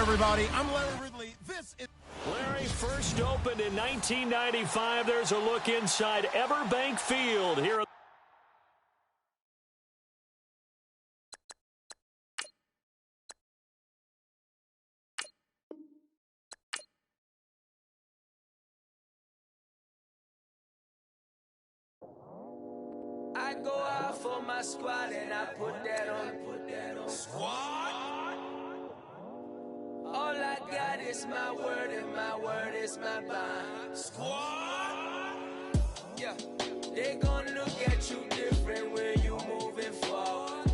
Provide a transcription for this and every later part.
everybody. I'm Larry Ridley. This is... Larry first opened in 1995. There's a look inside Everbank Field here. I go out for my squad and I put that on. Squad? All I got is my word and my word is my bond. Squad? Yeah, they gon' look at you different when you moving forward.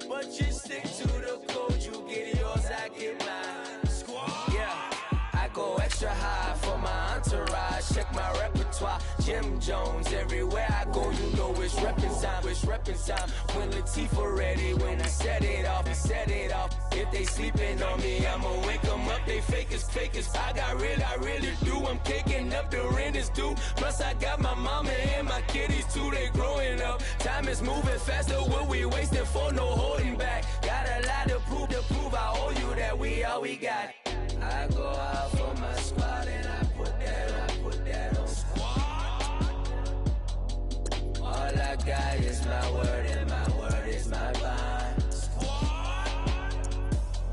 But you stick to the code, you get yours, I get mine. Squad? Yeah, I go extra high for my entourage. Check my repertoire, Jim Jones. Everywhere I go, you know it's reppin' time. It's reppin' time. When Latifah ready, when I set it off, he set it off. If they sleeping on me, I'ma wake them up. They fakers. I really do. I'm kicking up the rent is due. Plus I got my mama and my kiddies too. They growing up. Time is moving faster. What we wasting for? No holding back. Got a lot to prove. I owe you that we all we got. I go out for my squad and I put that on squad. All I got is my word and my word is my bond. Squad.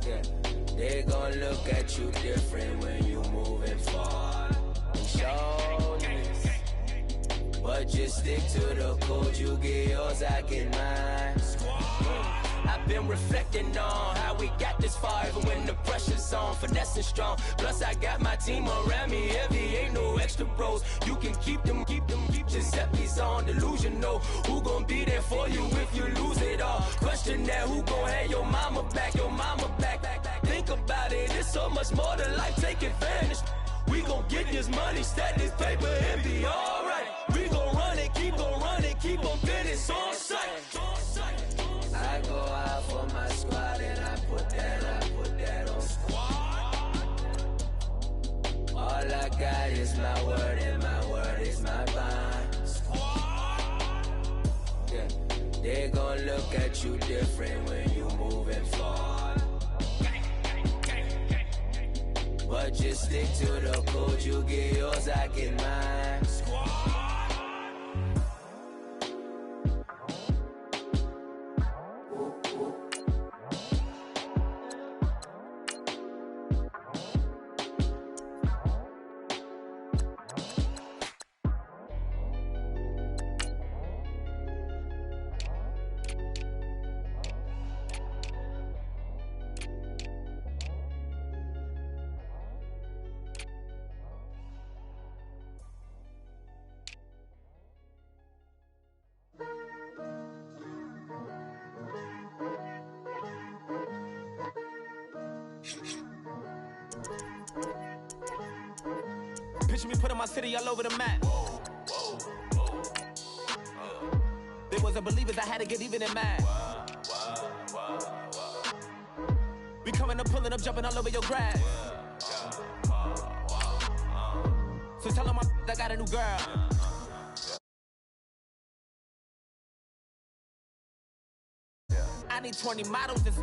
Yeah, they gon' look at you different when you moving forward. Show this, but just stick to the code. You get yours, I get mine. I've been reflecting on how we got this far, even when the pressure's on, finessing strong. Plus I got my team around me heavy, ain't no extra bros. You can keep them. Giuseppe's on delusional. Who gon' be there for you if you lose it all? Question that, who gon' have your mama back? Think about it, it's so much more to life, take advantage. We gon' get this money, stack this paper and be alright. We gon' run it, keep on finish on sight. I go out for my squad and I put that on squad. All I got is my word and my word is my bond. Squad. Yeah, they gon' look at you different when you moving forward. But just stick to the code, you get yours, I get mine. Squad. Picture me putting my city all over the map. They wasn't believers, I had to get even and mad. We coming up, pulling up, jumping all over your grass. So tell them I got a new girl. I need 20 models and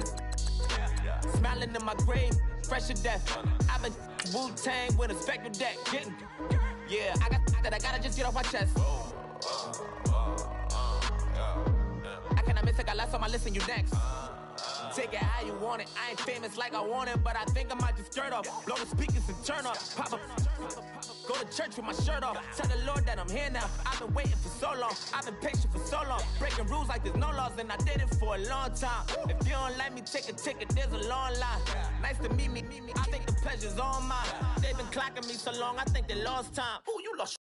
smiling in my grave, fresh to death. I've been Wu-Tang with a spectral deck. Yeah, I gotta just get off my chest. I cannot miss it, got last on my list and you next. Take it how you want it. I ain't famous like I want it, but I think I might just skirt off. Blow the speakers and turn up. Pop up. Go to church with my shirt off. Tell the Lord that I'm here now. I've been waiting for so long. I've been patient for so long. Breaking rules like there's no laws, and I did it for a long time. If you don't like me, take a ticket. There's a long line. Nice to meet me. I think the pleasure's all mine. They've been clocking me so long, I think they lost time. Ooh, you lost.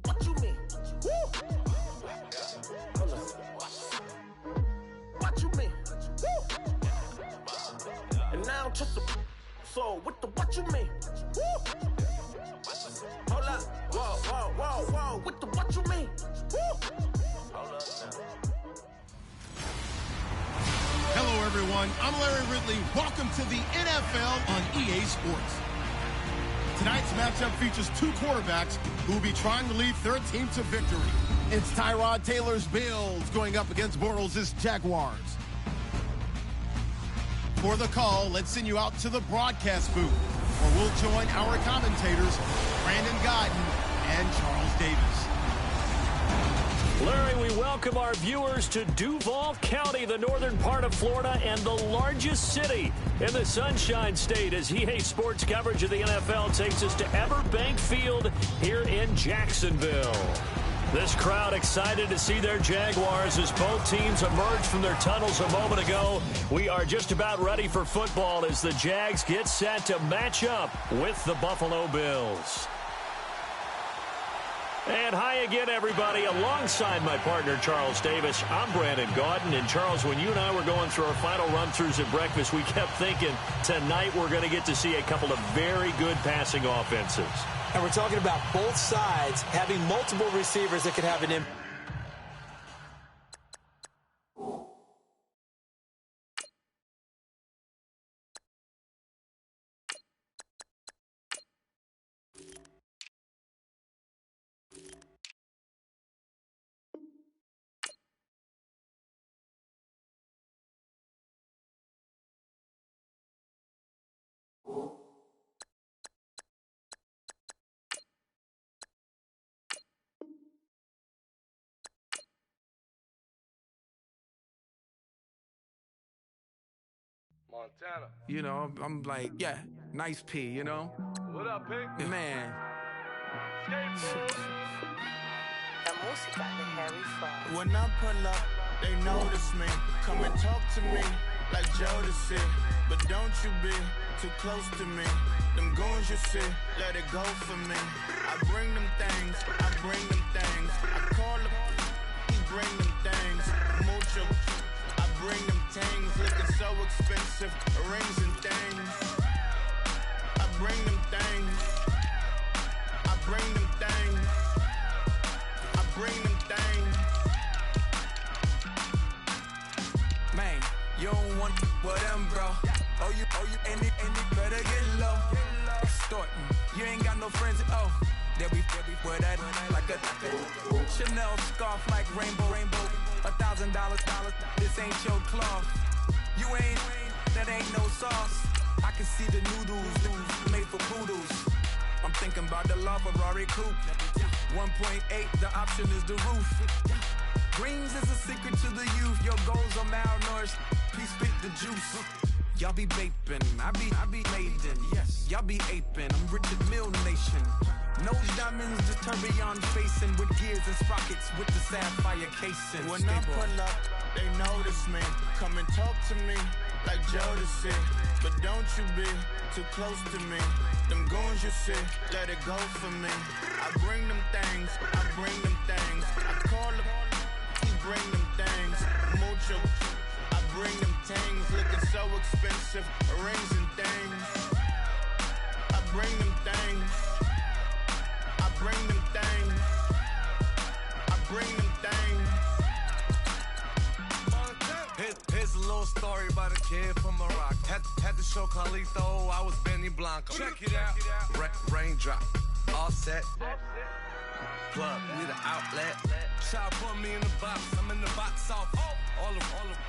What you mean? Woo! What you mean? Woo! And now I don't trust the so what you mean? Woo! Hold up, whoa, what you mean? Woo! Hello, everyone. I'm Larry Ridley. Welcome to the NFL on EA Sports. Tonight's matchup features two quarterbacks who will be trying to lead their team to victory. It's Tyrod Taylor's Bills going up against Bortles' Jaguars. Before the call, let's send you out to the broadcast booth, where we'll join our commentators, Brandon Godden and Charles Davis. Larry, we welcome our viewers to Duval County, the northern part of Florida, and the largest city in the Sunshine State, as EA Sports coverage of the NFL takes us to Everbank Field here in Jacksonville. This crowd excited to see their Jaguars as both teams emerged from their tunnels a moment ago. We are just about ready for football as the Jags get set to match up with the Buffalo Bills. And hi again, everybody. Alongside my partner, Charles Davis, I'm Brandon Godden. And, Charles, when you and I were going through our final run-throughs at breakfast, we kept thinking tonight we're going to get to see a couple of very good passing offenses. And we're talking about both sides having multiple receivers that could have an impact. Montana. You know, I'm like, yeah, nice P, you know? What up, Pink? Man. When I pull up, they notice me. Come and talk to me like Jodeci. But don't you be too close to me. Them goons you see, let it go for me. I bring them things, I bring them things. I call them, he bring them things. Mucho, I bring them things. Looking so expensive, rings and things. I bring them things. I bring them things. I bring them things. Man, you don't want with them, bro. Oh, you, and it better get low. Extorting, you ain't got no friends, they'll be with that like a Chanel scarf like rainbow. $1,000, this ain't your cloth. You ain't, that ain't no sauce. I can see the noodles made for poodles. I'm thinking about the LaFerrari coupe. 1.8, the option is the roof. Greens is a secret to the youth. Your goals are malnourished. Please spit the juice. Y'all be vaping, I be laden. Yes, y'all be aping. I'm Richard Mill Nation. No diamonds, just tourbillon facing with gears and sprockets with the sapphire casing. When I pull up, they notice me. Come and talk to me like Jodeci. But don't you be too close to me. Them goons you see, let it go for me. I bring them things, I bring them things. I call them, he bring them things. Mucho, I bring them things. Looking so expensive, rings and things. I bring them things. I bring them things. I bring them things. Here's a little story about a kid from Morocco. Had to show Carlito I was Benny Blanco. Check it out. Raindrop, all set. Plug, we the outlet. Try to put me in the box. I'm in the box off. All the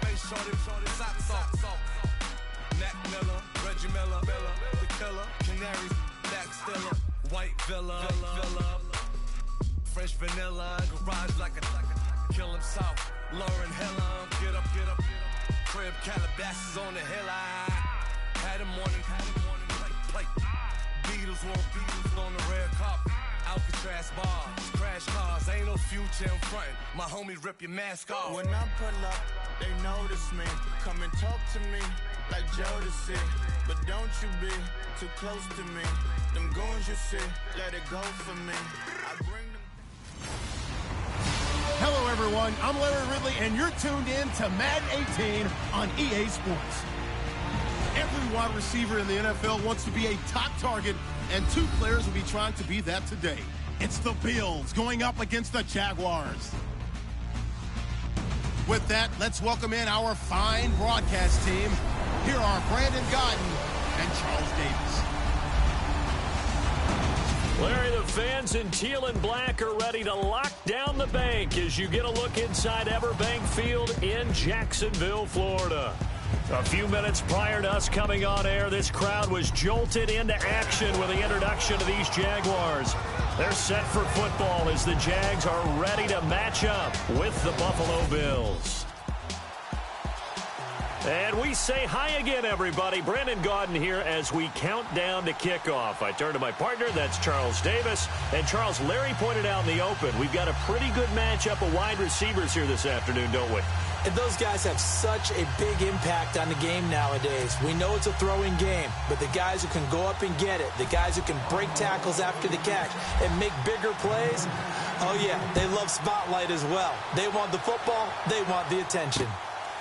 face shorty, socks off. Mac Miller, Reggie Miller, the killer, Canaries, back stiller, White Villa, French vanilla, garage like a kill himself. Lauren Hill, get up. Crib Calabasas on the hill. I had a morning plate. Beatles on the red carpet. Alcatraz bars, crash cars, ain't no future in front. My homies rip your mask off. When I pull up, they notice me. Come and talk to me like Jodeci. But don't you be too close to me. Them goons you see, let it go for me. I bring them. Hello, everyone. I'm Larry Ridley, and you're tuned in to Madden 18 on EA Sports. Every wide receiver in the NFL wants to be a top target, and two players will be trying to be that today. It's the Bills going up against the Jaguars. With that, let's welcome in our fine broadcast team. Here are Brandon Godden and Charles Davis. Larry, the fans in teal and black are ready to lock down the bank as you get a look inside Everbank Field in Jacksonville, Florida. A few minutes prior to us coming on air, this crowd was jolted into action with the introduction of these Jaguars. They're set for football as the Jags are ready to match up with the Buffalo Bills. And we say hi again, everybody. Brandon Gaudin here as we count down to kickoff. I turn to my partner, that's Charles Davis. And Charles, Larry pointed out in the open, we've got a pretty good matchup of wide receivers here this afternoon, don't we? And those guys have such a big impact on the game nowadays. We know it's a throwing game, but the guys who can go up and get it, the guys who can break tackles after the catch and make bigger plays, oh yeah, they love spotlight as well. They want the football, they want the attention.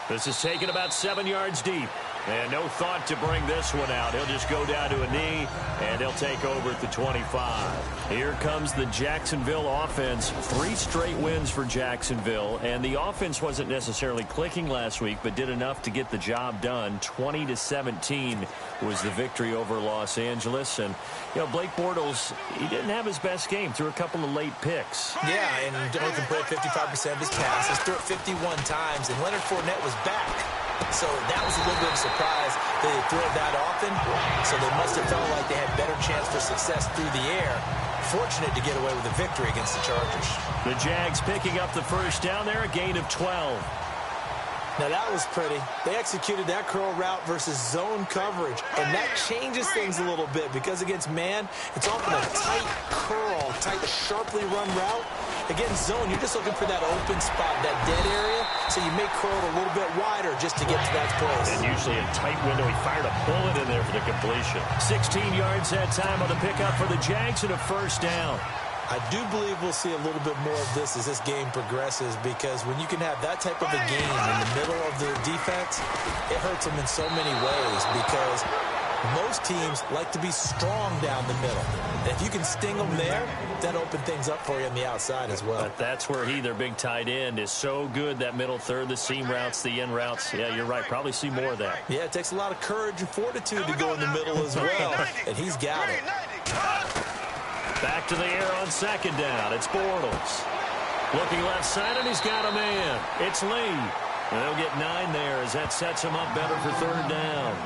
This is taken about 7 yards deep. And no thought to bring this one out. He'll just go down to a knee, and he'll take over at the 25. Here comes the Jacksonville offense. 3 straight wins for Jacksonville. And the offense wasn't necessarily clicking last week, but did enough to get the job done. 20-17 was the victory over Los Angeles. And, you know, Blake Bortles, he didn't have his best game. Threw a couple of late picks. Yeah, and only completed 55% of his passes. Threw it 51 times, and Leonard Fournette was back. So that was a little bit of a surprise that they threw it that often. So they must have felt like they had better chance for success through the air. Fortunate to get away with a victory against the Chargers. The Jags picking up the first down there, a gain of 12. Now that was pretty. They executed that curl route versus zone coverage, and that changes things a little bit because against man, it's often a tight curl, tight, sharply run route. Against zone, you're just looking for that open spot, that dead area, so you may curl it a little bit wider just to get to that place. And usually a tight window. He fired a bullet in there for the completion. 16 yards that time on the pickup for the Jags and a first down. I do believe we'll see a little bit more of this as this game progresses, because when you can have that type of a game in the middle of the defense, it hurts them in so many ways, because most teams like to be strong down the middle. And if you can sting them there, that opens things up for you on the outside as well. But that's where their big tight end, is so good, that middle third, the seam routes, the in routes. Yeah, you're right. Probably see more of that. Yeah, it takes a lot of courage and fortitude to go in the middle as well, and he's got it. Back to the air on second down. It's Bortles. Looking left side, and he's got a man. It's Lee. And they'll get 9 there as that sets him up better for third down.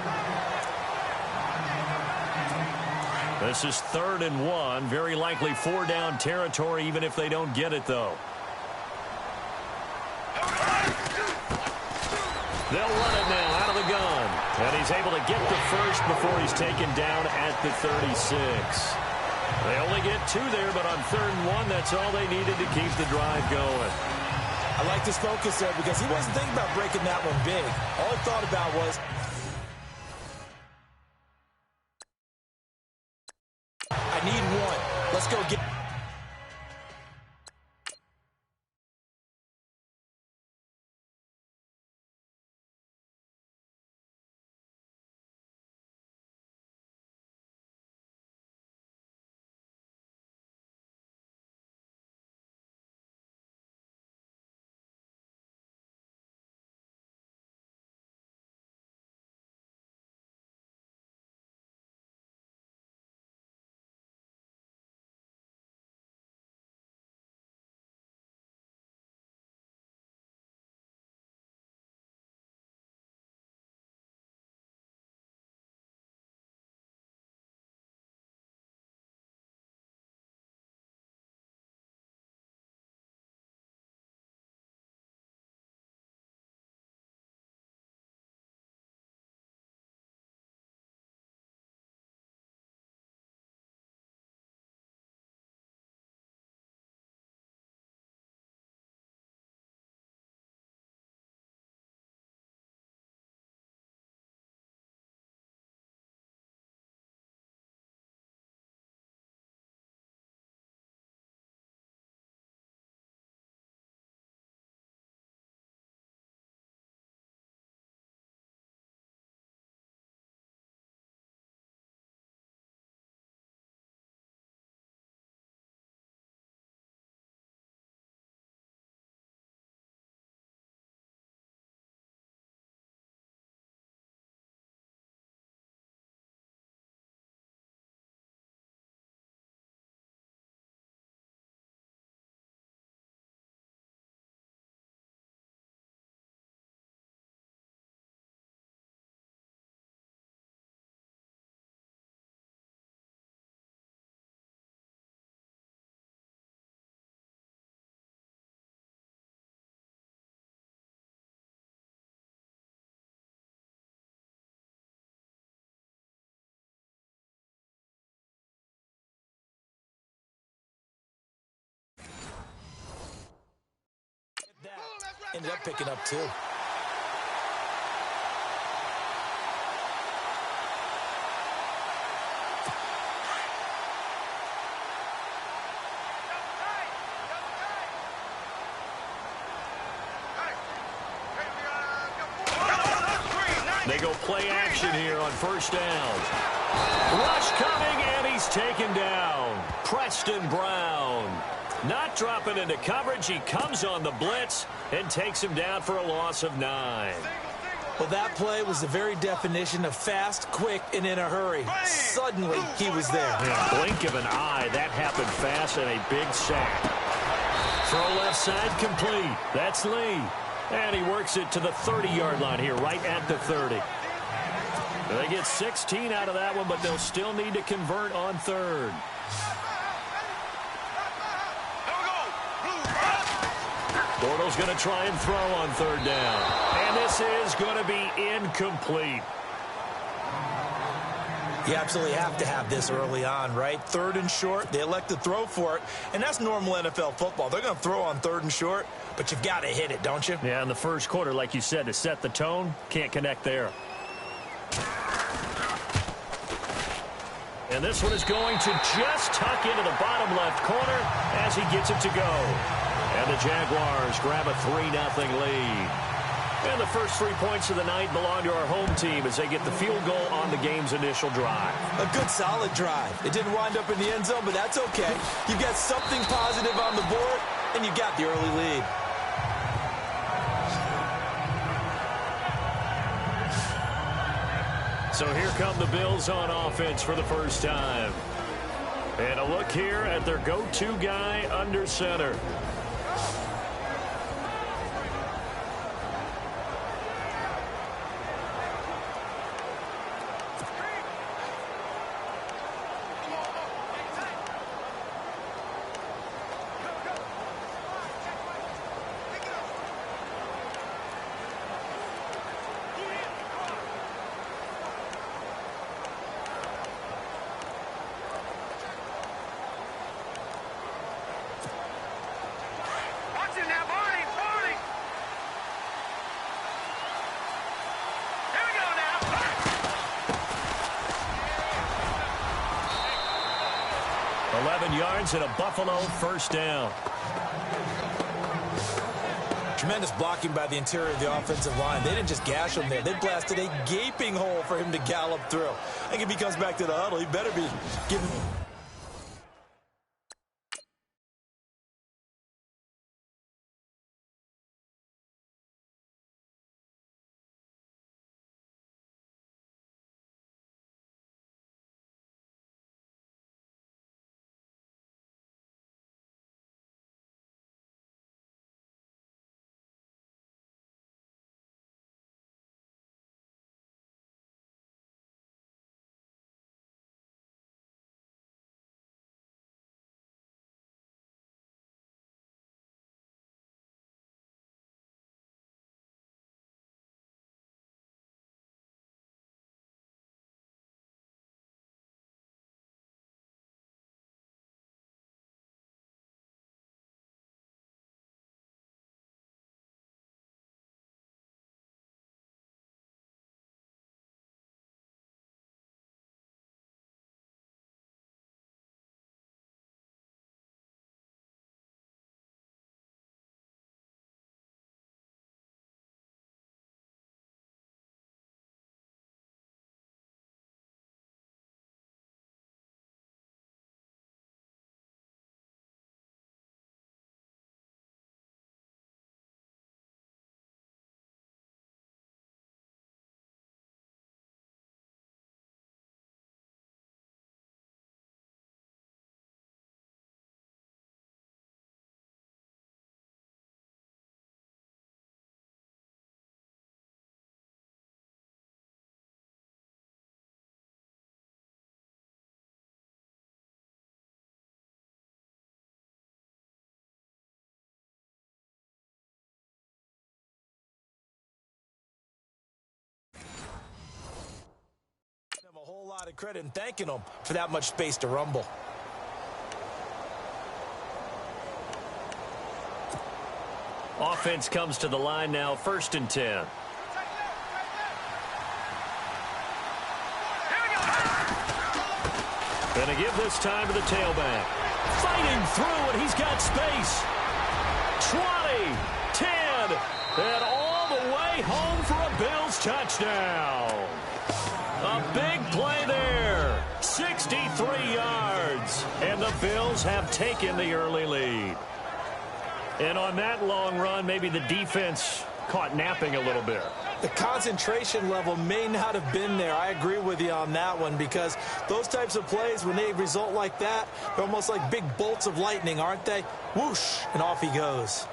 This is 3rd and 1. Very likely 4-down territory, even if they don't get it, though. They'll run it now out of the gun. And he's able to get the first before he's taken down at the 36. They only get 2 there, but on 3rd and 1, that's all they needed to keep the drive going. I like this focus there, because he wasn't thinking about breaking that one big. All he thought about was, I need 1. Let's go get Ended up picking up 2. They go play action here on first down. Rush coming, and he's taken down. Preston Brown. Not dropping into coverage. He comes on the blitz and takes him down for a loss of 9. Well, that play was the very definition of fast, quick, and in a hurry. Suddenly, he was there. Blink of an eye. That happened fast and a big sack. Throw left side complete. That's Lee. And he works it to the 30-yard line here, right at the 30. They get 16 out of that one, but they'll still need to convert on 3rd. Bortles going to try and throw on 3rd down. And this is going to be incomplete. You absolutely have to have this early on, right? 3rd and short, they elect to throw for it, and that's normal NFL football. They're going to throw on 3rd and short, but you've got to hit it, don't you? Yeah, in the first quarter, like you said, to set the tone, can't connect there. And this one is going to just tuck into the bottom left corner as he gets it to go. And the Jaguars grab a 3-0 lead. And the first 3 points of the night belong to our home team as they get the field goal on the game's initial drive. A good, solid drive. It didn't wind up in the end zone, but that's okay. You've got something positive on the board, and you got the early lead. So here come the Bills on offense for the first time. And a look here at their go-to guy under center. Yards and a Buffalo first down. Tremendous blocking by the interior of the offensive line. They didn't just gash him there. They blasted a gaping hole for him to gallop through. I think if he comes back to the huddle, he better be giving... A whole lot of credit in thanking them for that much space to rumble. Offense comes to the line now, 1st and 10. Going to give this time to the tailback. Fighting through, and he's got space. 20, 10, and all the way home for a Bills touchdown. A big play there. 63 yards. And the Bills have taken the early lead. And on that long run, maybe the defense caught napping a little bit. The concentration level may not have been there. I agree with you on that one, because those types of plays, when they result like that, they're almost like big bolts of lightning, aren't they? Whoosh, and off he goes.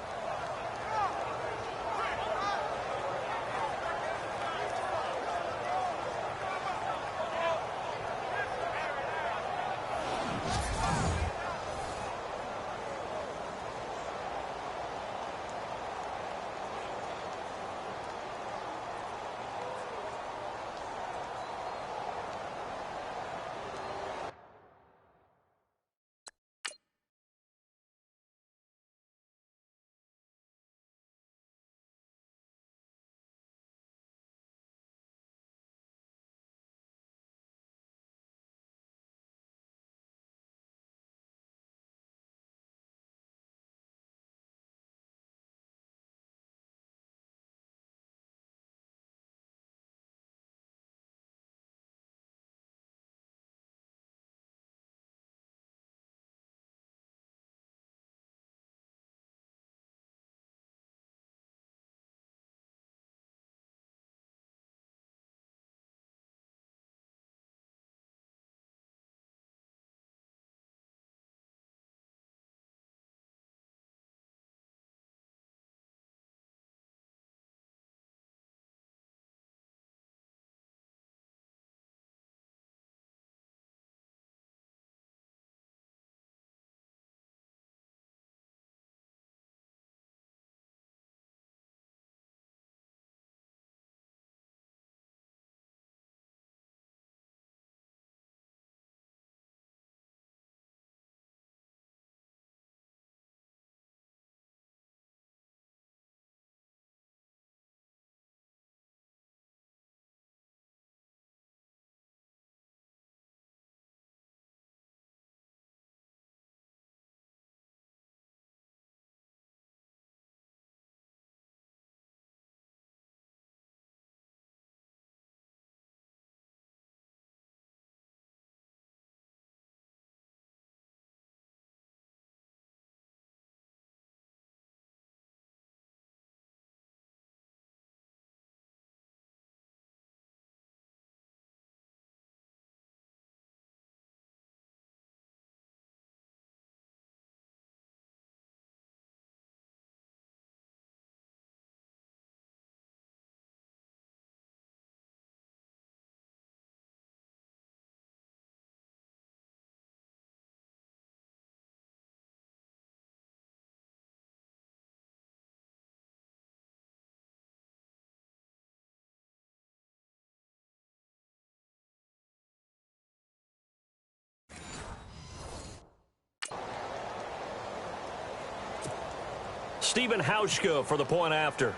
Stephen Hauschka for the point after.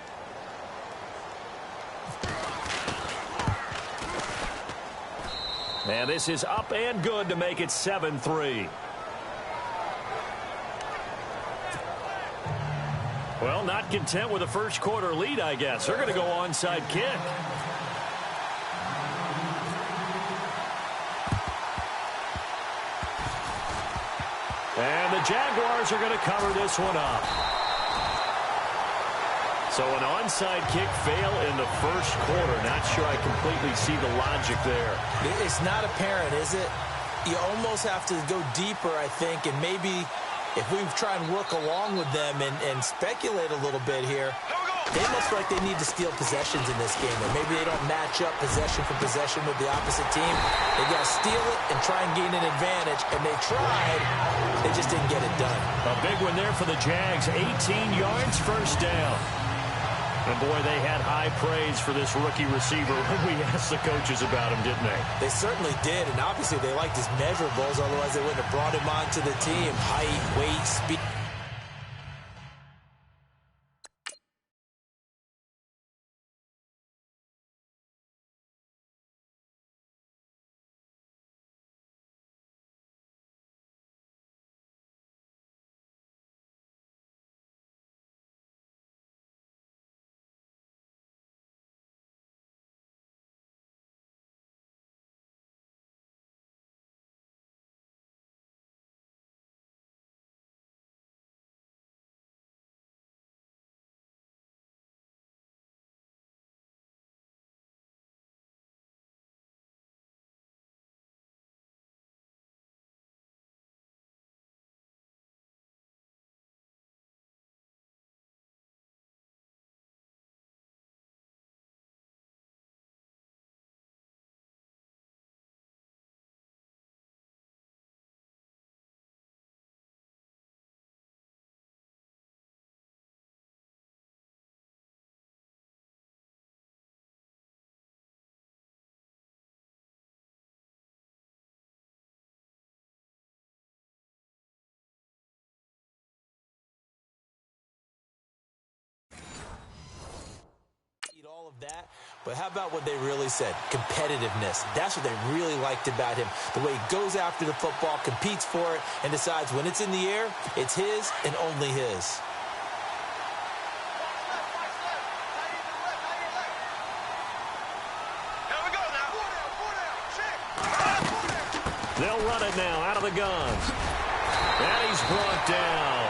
And this is up and good to make it 7-3. Well, not content with a first quarter lead, I guess. They're going to go onside kick. And the Jaguars are going to cover this one up. So an onside kick fail in the first quarter. Not sure I completely see the logic there. It's not apparent, is it? You almost have to go deeper, I think, and maybe if we try and work along with them and speculate a little bit here, they almost feel like they need to steal possessions in this game, or maybe they don't match up possession for possession with the opposite team. They got to steal it and try and gain an advantage, and they tried. They just didn't get it done. A big one there for the Jags. 18 yards, first down. And, boy, they had high praise for this rookie receiver when we asked the coaches about him, didn't they? They certainly did, and obviously they liked his measurables. Otherwise, they wouldn't have brought him onto the team. Height, weight, speed. that, but how about what they really said? Competitiveness. That's what they really liked about him. The way he goes after the football, competes for it, and decides when it's in the air, it's his and only his. They'll run it now out of the gun. And he's brought down.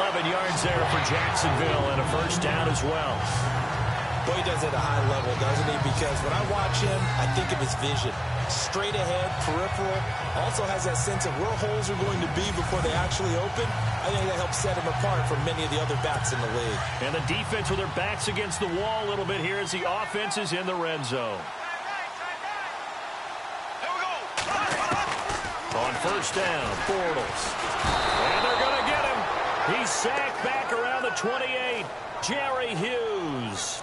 11 yards there for Jacksonville and a first down as well. Boy, he does it at a high level, doesn't he? Because when I watch him, I think of his vision. Straight ahead, peripheral. Also has that sense of where holes are going to be before they actually open. I think that helps set him apart from many of the other backs in the league. And the defense with their backs against the wall a little bit here as the offense is in the red zone. On first down, Bortles. And they're going to get him. He's sacked back around the 28. Jerry Hughes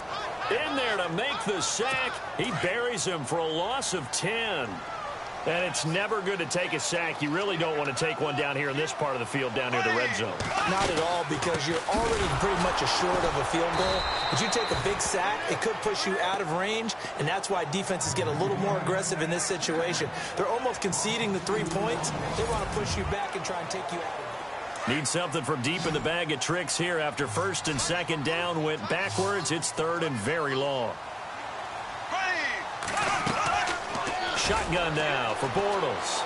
in there to make the sack. He buries him for a loss of 10. And it's never good to take a sack. You really don't want to take one down here in this part of the field down near the red zone. Not at all, because you're already pretty much assured of a field goal. But you take a big sack, it could push you out of range, and that's why defenses get a little more aggressive in this situation. They're almost conceding the 3 points. They want to push you back and try and take you out of it. Need something from deep in the bag of tricks here after first and second down went backwards. It's third and very long. Shotgun now for Bortles.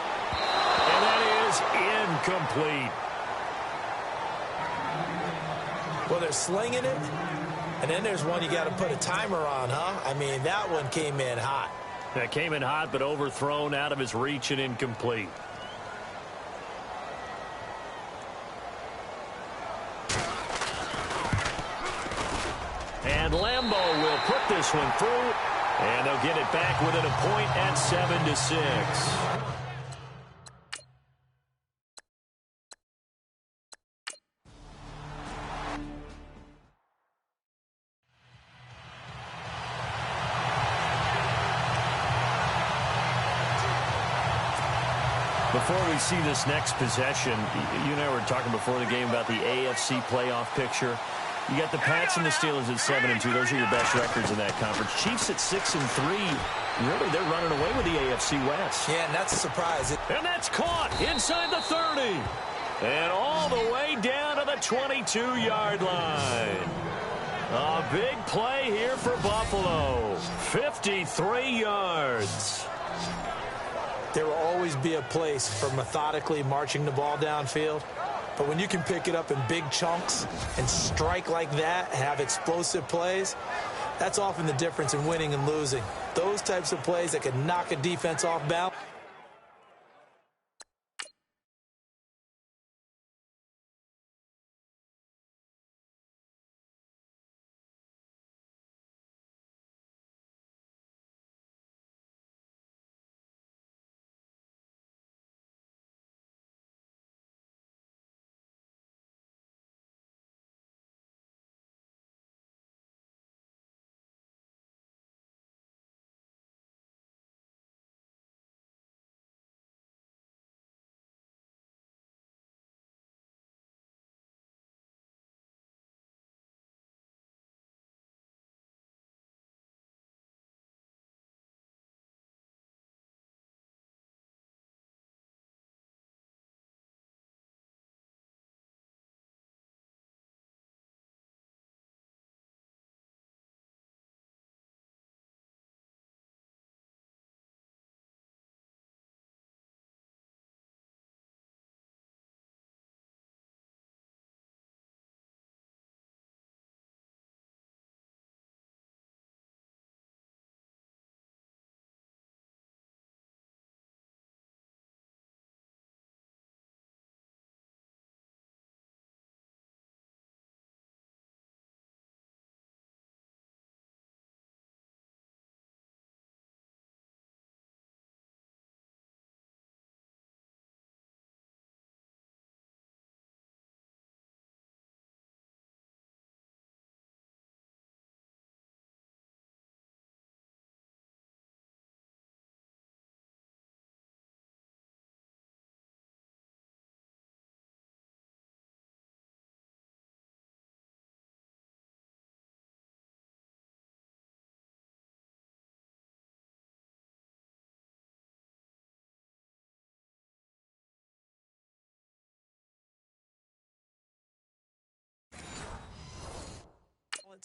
And that is incomplete. Well, they're slinging it, and then there's one you got to put a timer on, huh? I mean, that one came in hot. That came in hot, but overthrown out of his reach and incomplete. And Lambeau will put this one through. And they'll get it back within a point at 7-6. Before we see this next possession, you and I were talking before the game about the AFC playoff picture. You got the Pats and the Steelers at 7-2. Those are your best records in that conference. Chiefs at 6-3. Really, they're running away with the AFC West. Yeah, and that's a surprise. And that's caught inside the 30. And all the way down to the 22-yard line. A big play here for Buffalo. 53 yards. There will always be a place for methodically marching the ball downfield. But when you can pick it up in big chunks and strike like that, have explosive plays, that's often the difference in winning and losing. Those types of plays that can knock a defense off balance.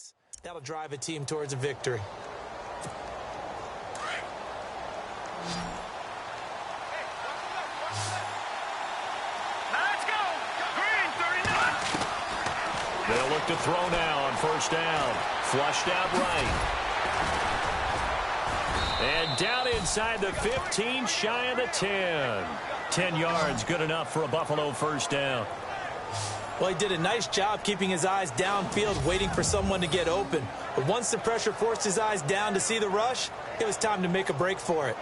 offense. That'll drive a team towards a victory. Let's go! Green, 39! They'll look to throw now on first down. Flushed out right. And down inside the 15, shy of the 10. 10 yards, good enough for a Buffalo first down. Well, he did a nice job keeping his eyes downfield, waiting for someone to get open. But once the pressure forced his eyes down to see the rush, it was time to make a break for it.